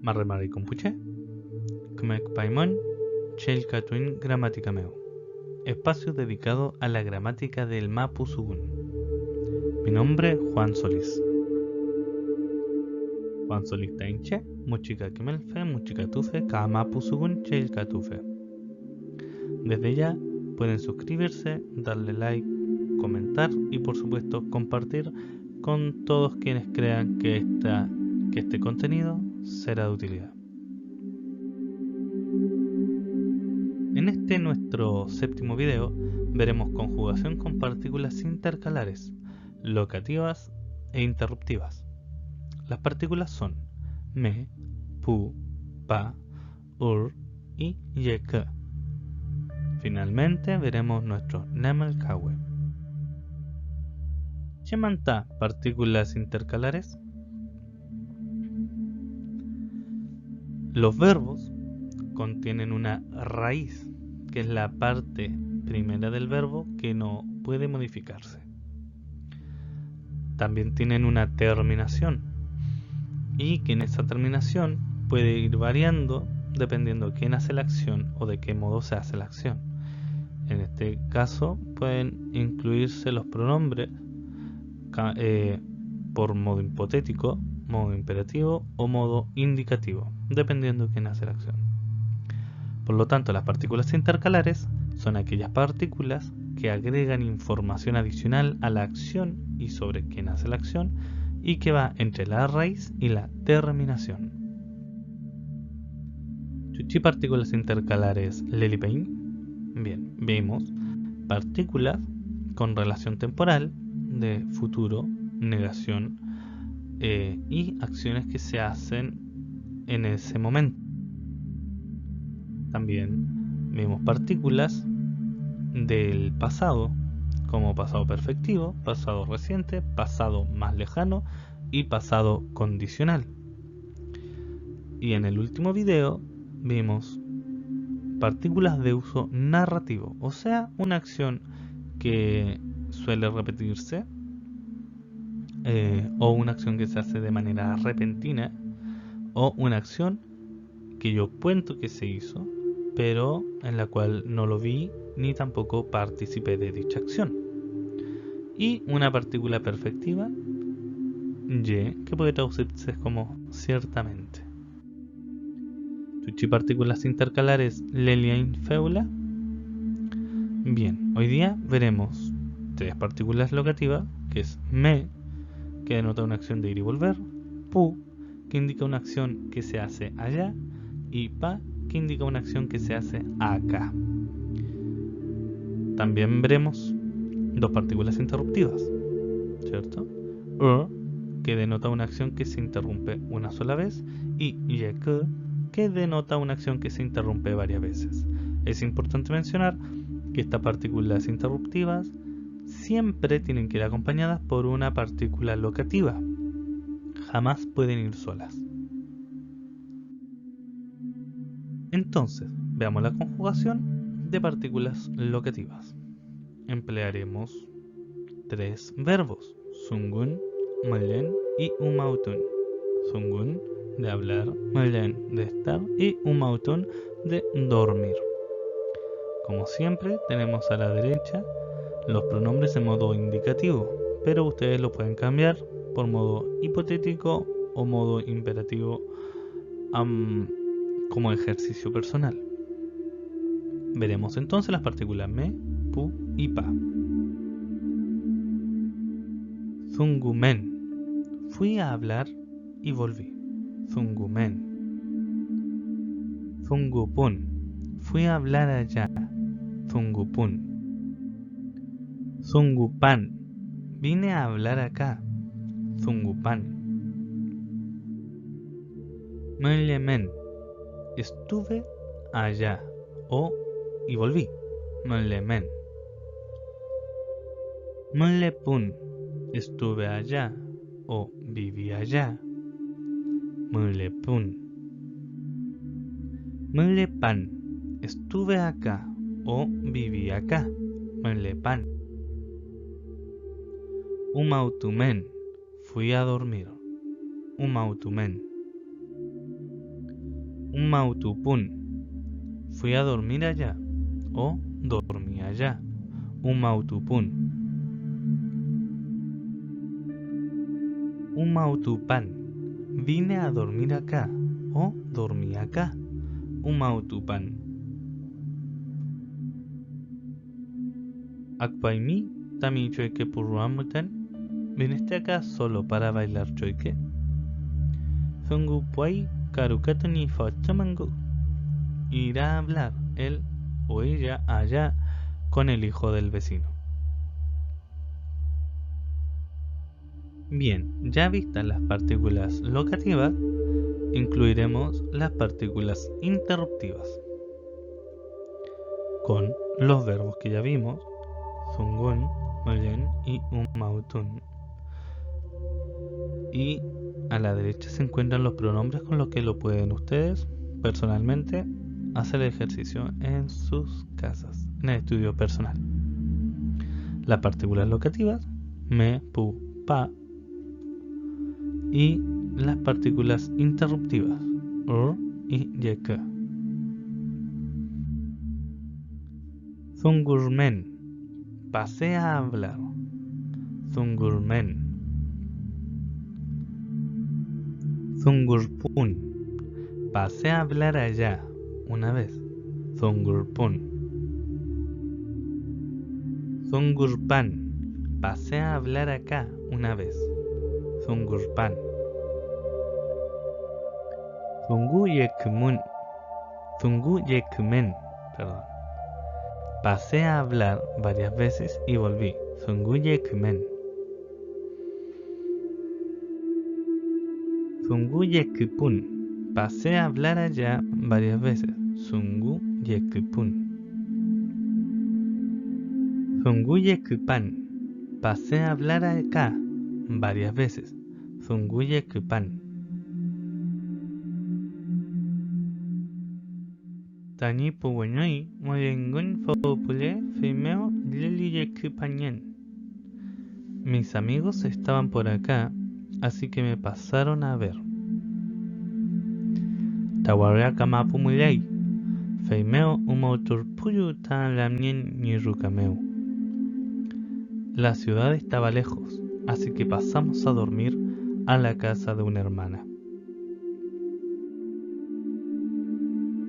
Marremari Compuche, Kmek Paimon, Chel Katuin Gramática Meu. Espacio dedicado a la gramática del Mapuzugún. Mi nombre Juan Solís. Juan Solís Tainche, Muchica Kemelfe, Muchica Tufe, Kamapuzugun, Chel Katufe. Desde ya pueden suscribirse, darle like, comentar y por supuesto compartir con todos quienes crean que este contenido será de utilidad. En este nuestro séptimo video veremos conjugación con partículas intercalares, locativas e interruptivas. Las partículas son me, pu, pa, ur y yek. Finalmente veremos nuestro Nemel Kawe. ¿Qué manta partículas intercalares? Los verbos contienen una raíz, que es la parte primera del verbo que no puede modificarse. También tienen una terminación, y que en esa terminación puede ir variando dependiendo de quién hace la acción o de qué modo se hace la acción. En este caso pueden incluirse los pronombres por modo hipotético, modo imperativo o modo indicativo, dependiendo de quién hace la acción. Por lo tanto, las partículas intercalares son aquellas partículas que agregan información adicional a la acción y sobre quién hace la acción y que va entre la raíz y la terminación. ¿Chuchi partículas intercalares Lelipein? Bien, vemos partículas con relación temporal de futuro, negación y acciones que se hacen en ese momento. También vemos partículas del pasado, como pasado perfectivo, pasado reciente, pasado más lejano y pasado condicional. Y en el último video vimos partículas de uso narrativo, o sea, una acción que suele repetirse o una acción que se hace de manera repentina o una acción que yo cuento que se hizo pero en la cual no lo vi ni tampoco participé de dicha acción. Y una partícula perfectiva, y, que puede traducirse como ciertamente. ¿Chuchi partículas intercalares Leliain Feula? Bien, hoy día veremos tres partículas locativas, que es me, que denota una acción de ir y volver, pu, que indica una acción que se hace allá, y pa, que indica una acción que se hace acá. También veremos dos partículas interruptivas, ¿cierto? Que denota una acción que se interrumpe una sola vez, y yek, que denota una acción que se interrumpe varias veces. Es importante mencionar que estas partículas interruptivas siempre tienen que ir acompañadas por una partícula locativa. Jamás pueden ir solas. Entonces, veamos la conjugación de partículas locativas. Emplearemos tres verbos, sungun, melen y umautun. Sungun, de hablar, melen, de estar, y umautun, de dormir. Como siempre, tenemos a la derecha los pronombres en modo indicativo, pero ustedes lo pueden cambiar por modo hipotético o modo imperativo como ejercicio personal. Veremos entonces las partículas me, pu y pa. Zungumen. Fui a hablar y volví. Zungumen. Zungupun. Fui a hablar allá. Zungupun. Zungupan. Vine a hablar acá. Zungupan. Menlemen. Estuve allá y volví. Menlemen. Menlepun. Estuve allá o viví allá. Menlepun. Menlepan. Estuve acá o viví acá. Menlepan. Umautumen. Fui a dormir. Umautumen. Umautupun. Fui a dormir allá o dormí allá. Umautupun. Umautupan. Vine a dormir acá o dormí acá. Umautupan. Akpaimi tami choike purruamutan. ¿Viniste acá solo para bailar choike? Zungu puai karukatani fachamango. Irá a hablar él o ella allá con el hijo del vecino. Bien, ya vistas las partículas locativas, incluiremos las partículas interruptivas con los verbos que ya vimos, zungun, mallen y umautun. Y a la derecha se encuentran los pronombres con los que lo pueden ustedes personalmente hacer el ejercicio en sus casas, en el estudio personal. Las partículas locativas, me, pu, pa, y las partículas interruptivas, y yeke. Zungurmen, pasé a hablar. Zungurmen. Zungurpun, pasé a hablar allá una vez. Zungurpun. Zungurpan, pasé a hablar acá una vez. Zungurpan. Zunguyekmen, perdón. Pasé a hablar varias veces y volví. Zunguyekmen. Zunguyekpun, pasé a hablar allá varias veces. Zunguyekpun. Zunguyekpan, pasé a hablar acá varias veces. Zunguyekpan. Tani puwenoi moyengun fopule femeo liliyekpanyen. Mis amigos estaban por acá, así que me pasaron a ver. Tawareaka mapumulei, feimeo umauturpuyu tan lamnien ni rukameu. La ciudad estaba lejos, así que pasamos a dormir a la casa de una hermana.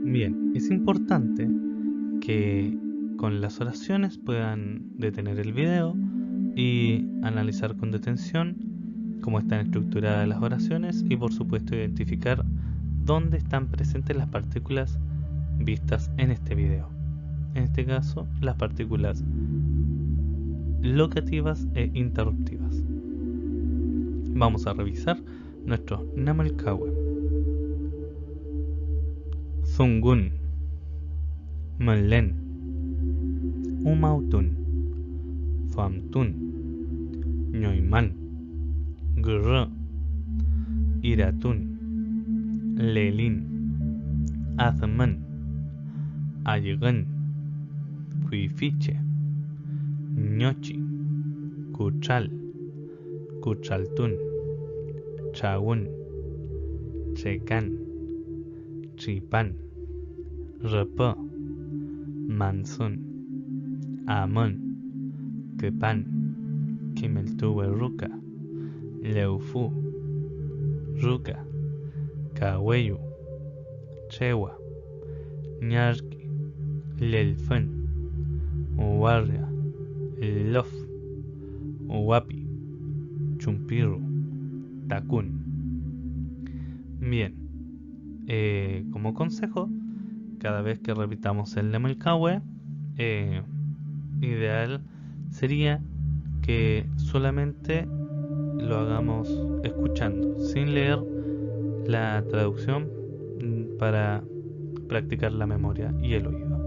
Bien, es importante que con las oraciones puedan detener el video y analizar con detención cómo están estructuradas las oraciones y por supuesto identificar dónde están presentes las partículas vistas en este video. En este caso, las partículas locativas e interruptivas. Vamos a revisar nuestro Namalkawe. Zungun, Mallen, Umautun, Famtun, Ñoiman, Gr, Iratun, Lelin, Azman, Aygan, Huifiche, Ñochi, Cuchal, Cuchaltun, Chagun, Checan, Chipan, Repa, Mansun, Amon, Kepan, Kimeltuwe Ruka, Leufu, Ruka, Kaweyu, Chewa, Nyarki, Lelfen, Uwarria, Lof, Uwapi, Chumpiru, Takun. Bien, como consejo, cada vez que repitamos el Namalkawe, ideal sería que solamente lo hagamos escuchando, sin leer la traducción, para practicar la memoria y el oído.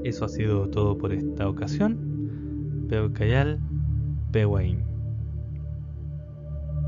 Eso ha sido todo por esta ocasión. Peukayal, Pewain.